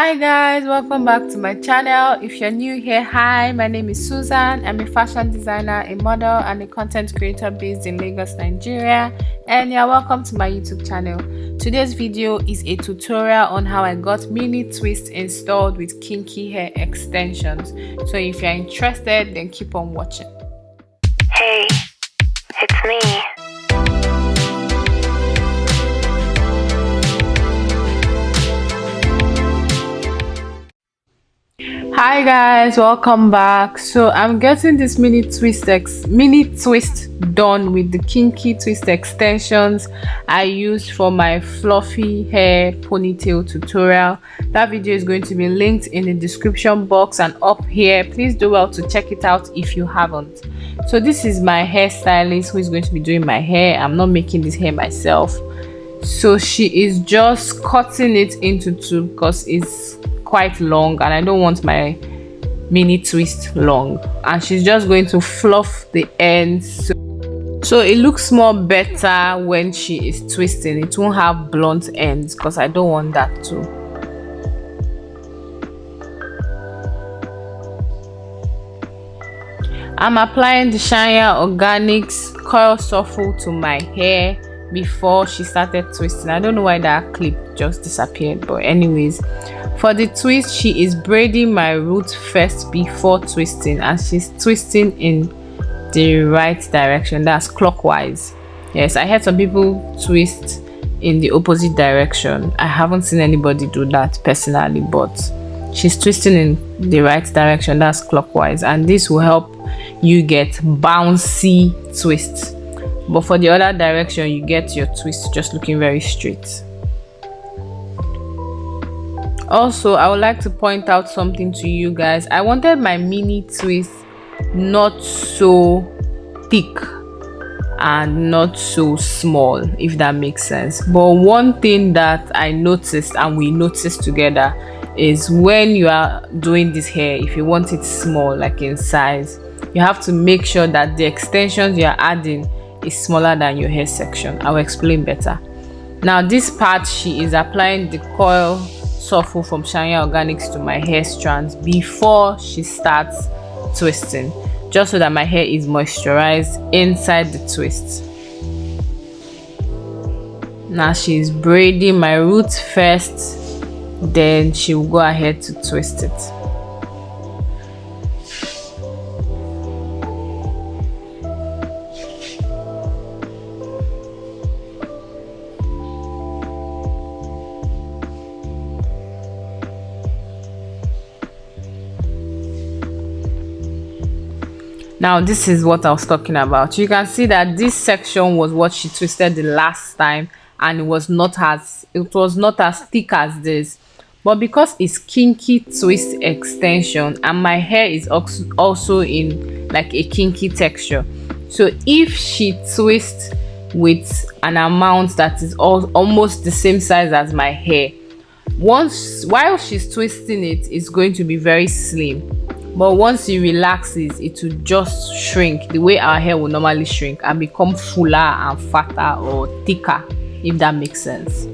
Hi guys, welcome back to my channel. If you're new here, hi, my name is Susan. I'm a fashion designer, a model, and a content creator based in Lagos, Nigeria, and you're welcome to my YouTube channel. Today's video is a tutorial on how I got mini twists installed with kinky hair extensions. So if you're interested, then keep on watching. Hey, it's me. Hi guys, welcome back. So I'm getting this mini twist done with the kinky twist extensions I used for my fluffy hair ponytail tutorial. That video is going to be linked in the description box and up here. Please do well to check it out if you haven't. So this is my hairstylist who is going to be doing my hair. I'm not making this hair myself, so she is just cutting it into two because it's quite long and I don't want my mini twist long, and she's just going to fluff the ends so it looks more better when she is twisting. It won't have blunt ends because I don't want that too. I'm applying the Shanya Organics Coil Shuffle to my hair before she started twisting. I don't know why that clip just disappeared, but anyways, for the twist she is braiding my root first before twisting, and she's twisting in the right direction, that's clockwise. Yes, I heard some people twist in the opposite direction. I haven't seen anybody do that personally, but she's twisting in the right direction, that's clockwise, and this will help you get bouncy twists. But for the other direction, you get your twist just looking very straight. Also, I would like to point out something to you guys. I wanted my mini twist not so thick and not so small, if that makes sense. But one thing that I noticed, and we noticed together, is when you are doing this hair, if you want it small, like in size, you have to make sure that the extensions you are adding is smaller than your hair section. I'll explain better. Now this part, she is applying the coil shuffle from Shanya Organics to my hair strands before she starts twisting, just so that my hair is moisturized inside the twist. Now she's braiding my roots first, then she will go ahead to twist it. Now this is what I was talking about. You can see that this section was what she twisted the last time, and it was not as thick as this, but because it's kinky twist extension and my hair is also in like a kinky texture, so if she twists with an amount that is almost the same size as my hair, while she's twisting it's going to be very slim. But once it relaxes, it will just shrink the way our hair will normally shrink and become fuller and fatter or thicker, if that makes sense.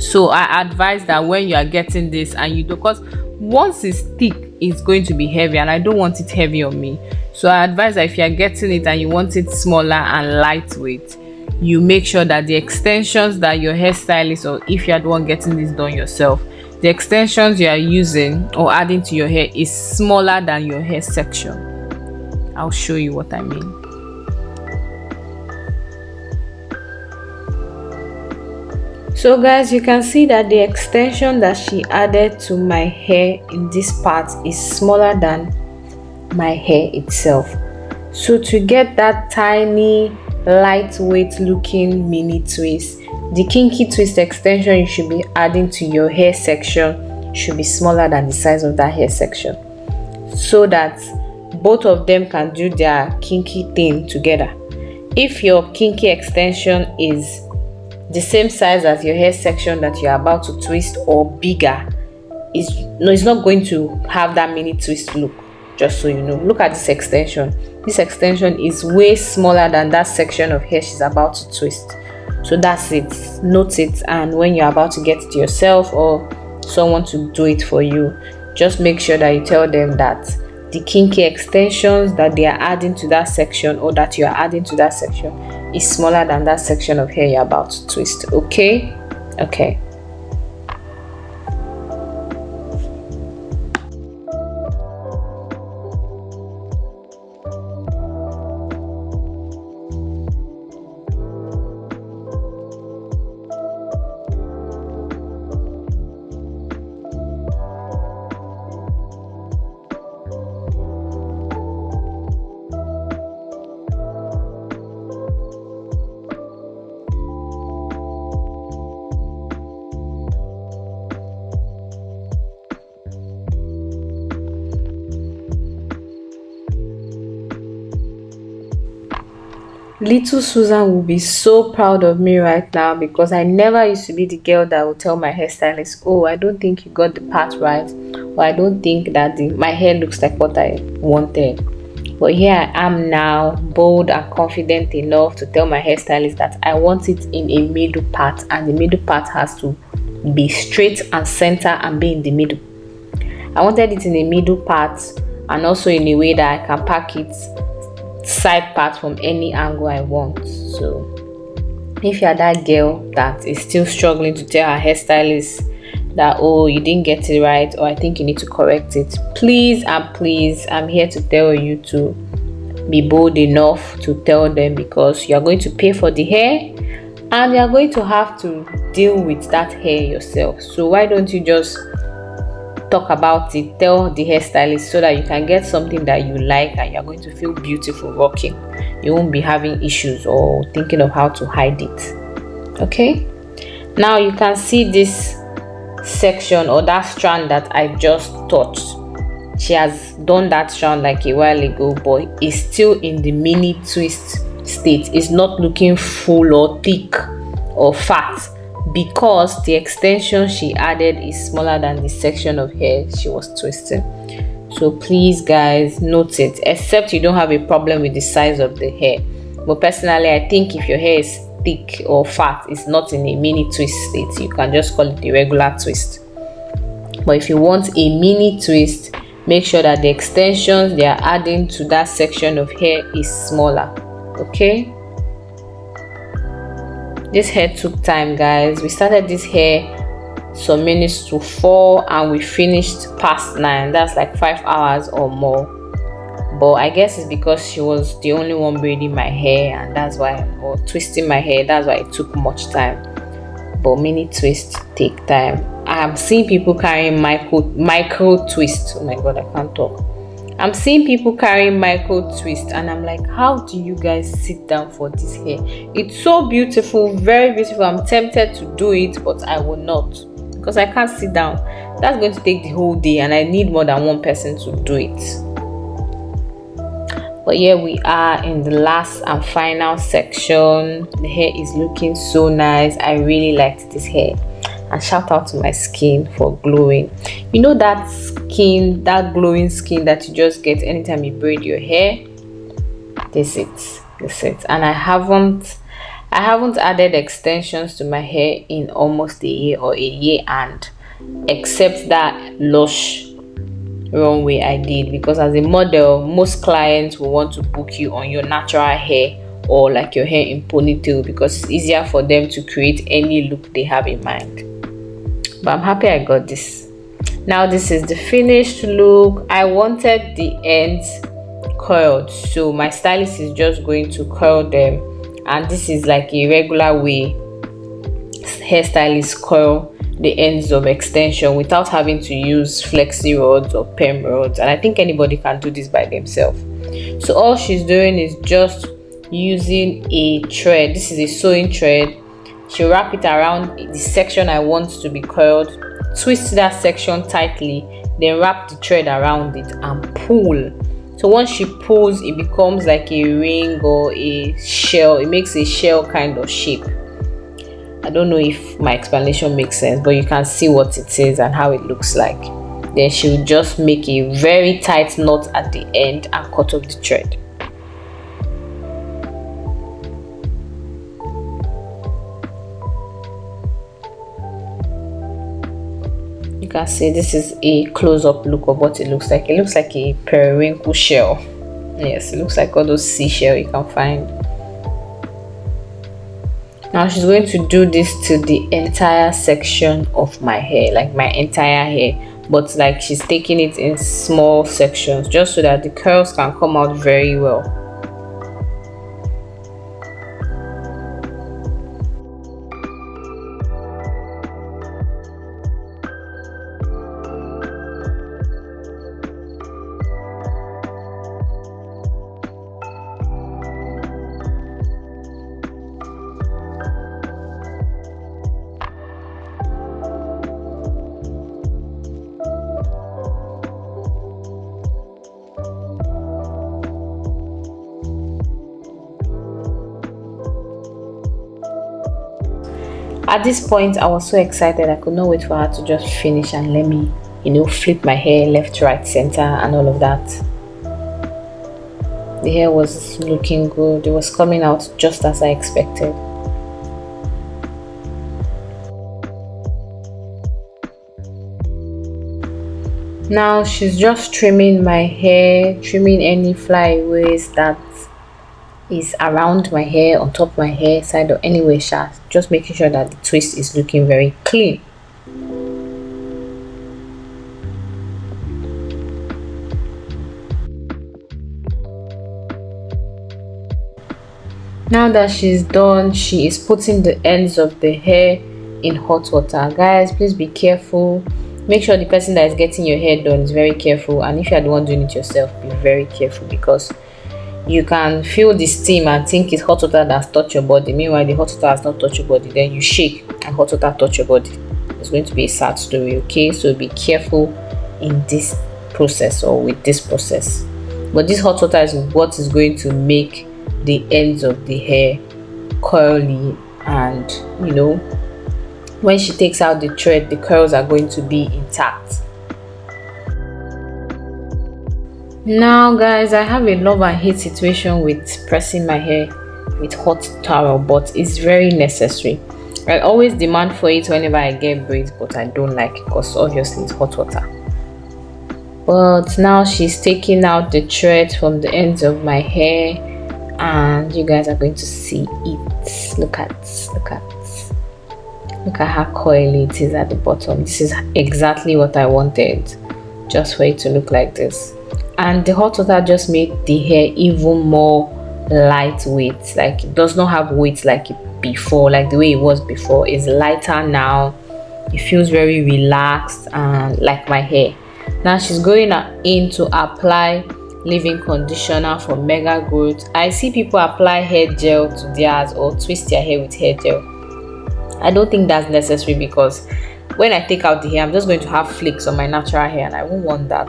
So I advise that when you are getting this, and you do, because once it's thick, it's going to be heavy, and I don't want it heavy on me. So I advise that if you are getting it and you want it smaller and lightweight, you make sure that the extensions that your hairstylist, or if you are the one getting this done yourself, the extensions you are using or adding to your hair is smaller than your hair section. I'll show you what I mean. So guys, you can see that the extension that she added to my hair in this part is smaller than my hair itself. So to get that tiny lightweight looking mini twist, the kinky twist extension you should be adding to your hair section should be smaller than the size of that hair section, so that both of them can do their kinky thing together. If your kinky extension is the same size as your hair section that you're about to twist or bigger, it's not going to have that mini twist look. Just so you know, look at this extension. This extension is way smaller than that section of hair she's about to twist. So that's it. Note it, and when you're about to get it yourself, or someone to do it for you, just make sure that you tell them that the kinky extensions that they are adding to that section, or that you are adding to that section, is smaller than that section of hair you're about to twist. Okay. Little Susan will be so proud of me right now, because I never used to be the girl that would tell my hairstylist, oh, I don't think you got the part right, or I don't think that my hair looks like what I wanted. But here I am now, bold and confident enough to tell my hairstylist that I want it in a middle part, and the middle part has to be straight and center and be in the middle. I wanted it in a middle part, and also in a way that I can pack it side part from any angle I want. So if you're that girl that is still struggling to tell her hairstylist that, oh, you didn't get it right, or I think you need to correct it, please and please, I'm here to tell you to be bold enough to tell them, because you're going to pay for the hair and you're going to have to deal with that hair yourself. So why don't you just talk about it, tell the hairstylist, so that you can get something that you like and you're going to feel beautiful rocking. You won't be having issues or thinking of how to hide it. Okay, now you can see this section, or that strand that I just touched. She has done that strand like a while ago, but it's still in the mini twist state. It's not looking full or thick or fat, because the extension she added is smaller than the section of hair she was twisting. So please guys, note it, except you don't have a problem with the size of the hair. But personally, I think if your hair is thick or fat, it's not in a mini twist state, you can just call it a regular twist. But if you want a mini twist, make sure that the extensions they are adding to that section of hair is smaller. Okay, this hair took time, guys. We started this hair some minutes to 4 and we finished past 9. That's like 5 hours or more. But I guess it's because she was the only one braiding my hair, and that's why, or twisting my hair, that's why it took much time. But mini twists take time. I'm seeing people carrying micro twist. Oh my god, I can't talk. I'm seeing people carrying micro twist, and I'm like, how do you guys sit down for this hair? It's so beautiful, very beautiful. I'm tempted to do it, but I will not, because I can't sit down. That's going to take the whole day, and I need more than one person to do it. But here we are in the last and final section. The hair is looking so nice. I really liked this hair. And shout out to my skin for glowing. You know that skin, that glowing skin that you just get anytime you braid your hair? This is it. And I haven't added extensions to my hair in almost a year, or a year and, except that lush runway I did, because as a model, most clients will want to book you on your natural hair, or like your hair in ponytail, because it's easier for them to create any look they have in mind. But I'm happy I got this. Now this is the finished look. I wanted the ends curled, so my stylist is just going to curl them, and this is like a regular way hairstylists curl the ends of extension without having to use FLEXI rods or perm rods, and I think anybody can do this by themselves. So all she's doing is just using a thread. This is a sewing thread. She'll wrap it around the section I want to be curled, twist that section tightly, then wrap the thread around it and pull. So once she pulls, it becomes like a ring or a shell. It makes a shell kind of shape. I don't know if my explanation makes sense, but you can see what it is and how it looks like. Then she'll just make a very tight knot at the end and cut off the thread. You can see this is a close-up look of what it looks like. It looks like a periwinkle shell. Yes, it looks like all those seashell you can find. Now she's going to do this to the entire section of my hair, like my entire hair, but like she's taking it in small sections just so that the curls can come out very well. At this point, I was so excited. I could not wait for her to just finish and let me, flip my hair left, right, center, and all of that. The hair was looking good. It was coming out just as I expected. Now she's just trimming my hair, trimming any flyaways that is around my hair, on top of my hair, side or anywhere, just making sure that the twist is looking very clean. Now that she's done, she is putting the ends of the hair in hot water. Guys, please be careful. Make sure the person that is getting your hair done is very careful, and if you are the one doing it yourself, be very careful, because you can feel the steam and think it's hot water that's touched your body. Meanwhile, the hot water has not touched your body. Then you shake and hot water touch your body. It's going to be a sad story, okay? So be careful in this process, or with this process. But this hot water is what is going to make the ends of the hair curly, and when she takes out the thread, the curls are going to be intact. Now guys, I have a love and hate situation with pressing my hair with hot towel, but it's very necessary. I always demand for it whenever I get braids, but I don't like it because obviously it's hot water. But now she's taking out the thread from the ends of my hair, and you guys are going to see it. Look at how coily it is at the bottom. This is exactly what I wanted, just for it to look like this. And the hot water just made the hair even more lightweight. Like, it does not have weight like before, like the way it was before. It's lighter now. It feels very relaxed and like my hair. Now she's going in to apply leave-in conditioner for mega growth. I see people apply hair gel to theirs or twist their hair with hair gel. I don't think that's necessary, because when I take out the hair, I'm just going to have flakes on my natural hair, and I won't want that.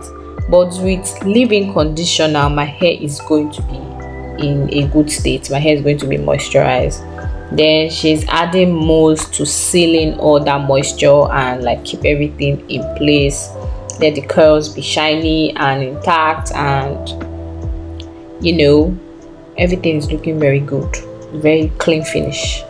But with leave-in conditioner, my hair is going to be in a good state. My hair is going to be moisturized. Then she's adding molds to seal in all that moisture and like keep everything in place. Let the curls be shiny and intact, and everything is looking very good. Very clean finish.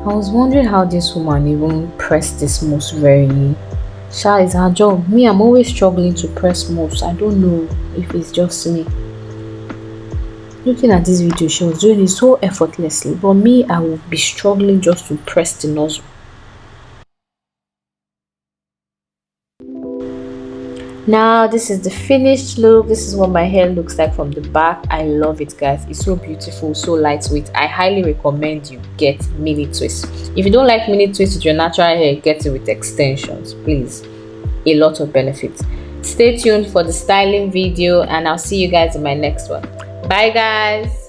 I was wondering how this woman even pressed this mousse very. Sha, is her job. Me, I'm always struggling to press mousse. I don't know if it's just me. Looking at this video, she was doing it so effortlessly, but me, I will be struggling just to press the nozzle. Now this is the finished look. This is what my hair looks like from the back. I love it, guys. It's so beautiful, so lightweight. I highly recommend you get mini twists. If you don't like mini twists with your natural hair, get it with extensions, please. A lot of benefits. Stay tuned for the styling video, and I'll see you guys in my next one. Bye guys.